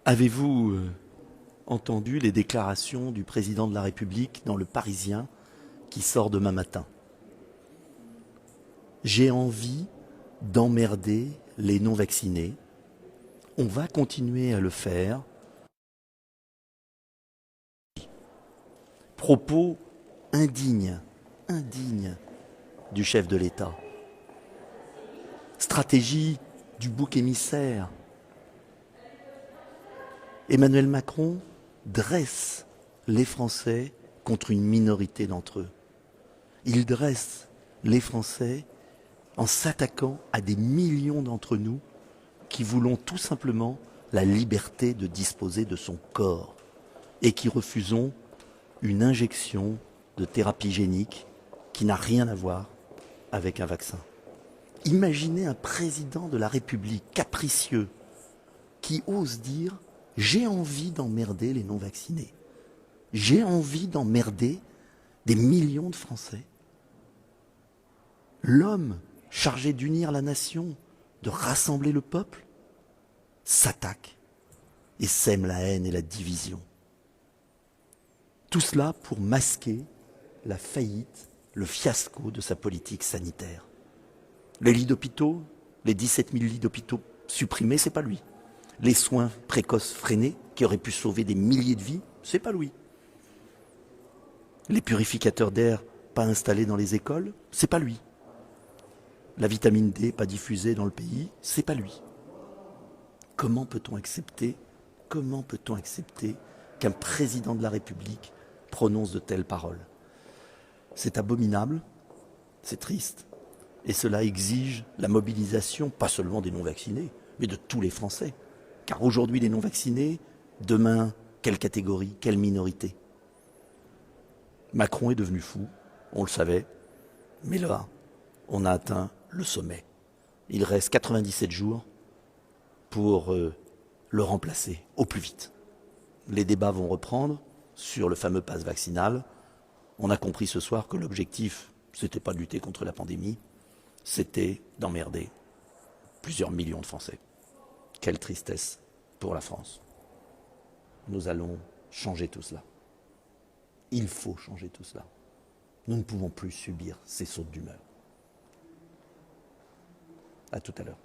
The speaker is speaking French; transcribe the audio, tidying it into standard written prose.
Avez-vous entendu les déclarations du président de la République dans Le Parisien qui sort demain matin? J'ai envie d'emmerder les non-vaccinés. On va continuer à le faire. Propos indignes du chef de l'État. Stratégie du bouc émissaire. Emmanuel Macron dresse les Français contre une minorité d'entre eux. Il dresse les Français en s'attaquant à des millions d'entre nous qui voulons tout simplement la liberté de disposer de son corps et qui refusons une injection de thérapie génique qui n'a rien à voir avec un vaccin. Imaginez un président de la République capricieux qui ose dire « j'ai envie d'emmerder les non-vaccinés, j'ai envie d'emmerder des millions de Français ». L'homme chargé d'unir la nation, de rassembler le peuple, s'attaque et sème la haine et la division. Tout cela pour masquer la faillite, le fiasco de sa politique sanitaire. Les lits d'hôpitaux, les 17 000 lits d'hôpitaux supprimés, c'est pas lui. Les soins précoces freinés, qui auraient pu sauver des milliers de vies, c'est pas lui. Les purificateurs d'air pas installés dans les écoles, c'est pas lui. La vitamine D pas diffusée dans le pays, c'est pas lui. Comment peut-on accepter qu'un président de la République prononce de telles paroles? C'est abominable, c'est triste, et cela exige la mobilisation, pas seulement des non-vaccinés, mais de tous les Français. Car aujourd'hui, les non-vaccinés, demain, quelle catégorie, quelle minorité? Macron est devenu fou, on le savait, mais là, on a atteint le sommet. Il reste 97 jours pour le remplacer au plus vite. Les débats vont reprendre sur le fameux pass vaccinal. On a compris ce soir que l'objectif, c'était pas de lutter contre la pandémie, c'était d'emmerder plusieurs millions de Français. Quelle tristesse pour la France. Nous allons changer tout cela. Il faut changer tout cela. Nous ne pouvons plus subir ces sautes d'humeur. À tout à l'heure.